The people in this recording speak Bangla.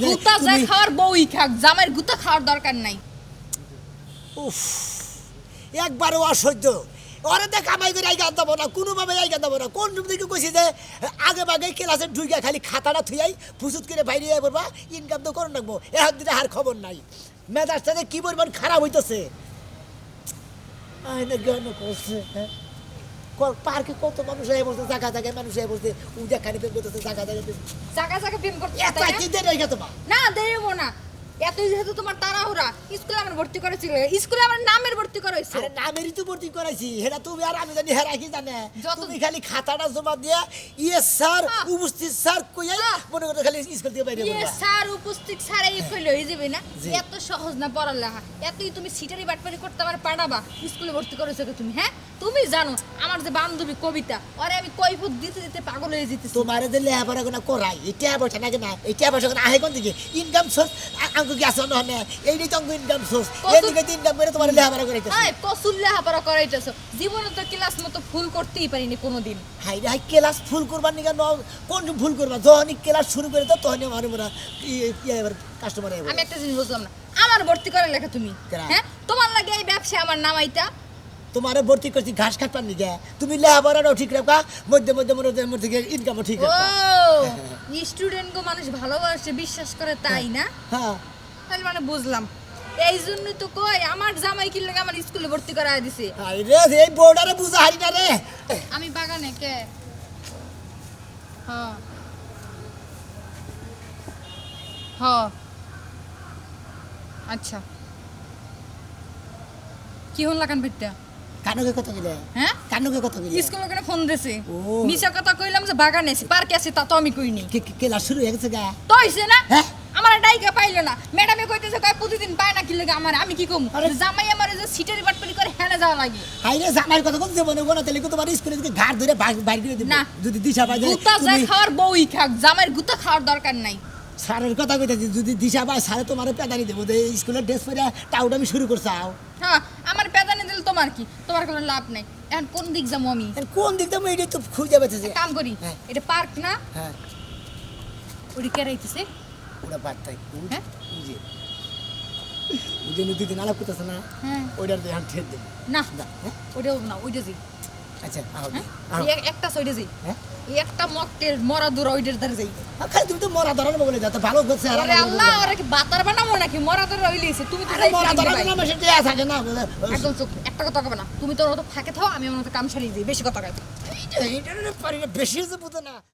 গুতা যা খাওয়ার বউই খাক, জামাইয়ের গুতা খাওয়ার দরকার নাই। উফ, একবারও অসহ্য। ওরে দেখ কামাই করে আইগা দেবো না, কোনোভাবে আইগা দেবো না। কোন দিকে কইছি যে আগে বাগে ক্লাসে ঢুইয়া খালি খাতাটা থুইয়াই ফুসুত করে বাইরে যাই বলবা, ইনকাম তো করে রাখবো। এখন দিনে আর খবর নাই, মেজাজটাতে কি পরিমাণ খারাপ হইতেছে। পার্কে কত মানুষ হয়ে বলছে, জায়গা জায়গায় মানুষ হয়ে বলছে, উজা খালি প্রেম করতেছে, জায়গা জায়গায় জায়গা জায়গা প্রেম করতে কি দেরি হয়ে গেছে মা? না, দেরি হবো না। এতই যেহেতু তোমার তাড়াহুড়া, স্কুলে আমার ভর্তি করেছিল, স্কুলে আমার নামের ভর্তি করেছে। আরে নামেরই তো ভর্তি করাইছি, হেরা তুমি আর আমি জানি, হেরা কি জানে? যত- তুমি খালি খাতাটা জমা দিয়া ইয়েস স্যার, উপস্থিত স্যার কইয়াই মনে করো খালি স্কুল থেকে বাইরে ইয়ে বলবা। স্যার উপস্থিত স্যার এই কইলে হয়ে যাবে না? জি। এত সহজ না পড়ালেখা। এতই তুমি সিটারি বাটপারি করতে আমার পাঠাবা, স্কুলে ভর্তি করেছো কে তুমি? হ্যাঁ, তুমি জানো আমার যে বান্ধবী কবিতা, ওরে আমি কৈফত দিতে দিতে পাগল হয়ে যেতেছি। তোমারে যে লেহাপড়া কোনো করাই, এটা বসে নাকি না, এটা বসে কোনো আহে কোন দিকে? ইনকাম সোর্স আঙ্কু কি আছে না? এইটাই তো অঙ্ক ইনকাম সোর্স। এই দিকে ইনকাম করে তোমার লেহাপড়া করাইতেছে। এই কসুল লেখাপড়া করাইতেছো, জীবনে তো ক্লাস মতো ফুল করতেই পারিনি কোনোদিন। হাই রে হাই, ক্লাস ফুল করবার নিকে কোন ভুল করবা? যখনই ক্লাস শুরু করে তো তখনই আমার মোরা কাস্টমার আমি একটা জিনিস বুঝলাম না, আমার ভর্তি করে লেখা তুমি, কেরা? হ্যাঁ? তোমার লাগে এই ব্যবসা আমার নামাইতা। তোমারে ভর্তি করছি ঘাস কাটবার নিকে, তুমি লেহাপড়াটাও ঠিক রাখবা, মধ্যে মধ্যে মধ্যে ইনকামও ঠিক ও রাখবা। স্টুডেন্ট গো মানুষ ভালোবাসে বিশ্বাস করে তাই না? হ্যাঁ, তাহলে মানে বুঝলাম, এই জন্যই তো কই আমার জামাই কি লাগে আমার স্কুলে ভর্তি করায় দিছে। হাই রে, এই বোর্ডারে বুঝা হারি না রে। আমি বাগানে কে? হ্যাঁ হ্যাঁ, আচ্ছা কি হল লাগান পেটটা? কানুকে কত গেলে? হ্যাঁ, কানুকে কত গেলে? স্কুলে করে ফোন দিছে, ও। মিছা কথা কইলাম যে বাগানে আছি, পার্কে আছি, তা তো আমি কইনি। ক্লাস শুরু হয়ে গেছে গা? তো হইছে না? হ্যাঁ? আমার ডাইকা পাইলো না, ম্যাডামে কইতেছে কয় প্রতিদিন পায় না কি লাগে আমার, আমি কি কম? আরে- জামাই আমার যে সিটারি বাটপারি করে হেনে যাওয়া লাগে। হাই রে, জামাইয়ের কথা কোন দেবো না, তাহলে কি তোমার স্কুলে থেকে ঘাট ধরে বাইর করে দিব? না। যদি দিশা পাই যায়, গুতা যা তুমি খাওয়ার বউই খাক, জামাইয়ের গুতা খাওয়ার দরকার নাই। স্যারের কথা কইতাছি, যদি দিশা পায় স্যারে তোমার পেদানি দেবো, যে স্কুলের ড্রেস পরে টাউট আমি শুরু করছাও। হ্যাঁ, আমার পেদানি দিল তোমার কি? তোমার কোনো লাভ নাই। এখন কোন দিক যাবো আমি? কোন দিক দিয়ে এইটাই তো খুঁজে পেতেছে। কাম করি, হ্যাঁ। এটা পার্ক না? হ্যাঁ, ওটি কেরাইতেছে। ওটা বার্তাই হ্যাঁ? বুঝে বুঝে দুদিন আলাপ করতেছে না, হ্যাঁ। ওইটার দিয়ে ঠেট দেবো। না, হ্যাঁ? ওটাও না, ওইটা যাই। আচ্ছা, আহ হ্যাঁ? আহ এই একটা সইডে যাই। হ্যাঁ? এই একটা মকটেল মরা দূর ওইটার দ্বারা যাই। খালি তুমি তো মরা ধরানো বলে যাতে ভালো করছে। আরে আল্লাহ, ওরা কি বাতার বানাবো নাকি? মরা দূর হইলেছে, তুমি তো আরে যাইতে মরা দিবে ধরানো ভাই। না, সে দেয়া থাকে না। একদম চুপ, একটা কথা কবে না। তুমি তোর মতো ফাঁকে থাও, আমি আমার মতো কাম সারিয়ে দিই, বেশি কথা কয়। এইটা পারি না, বেশি হচ্ছে বুঝো না।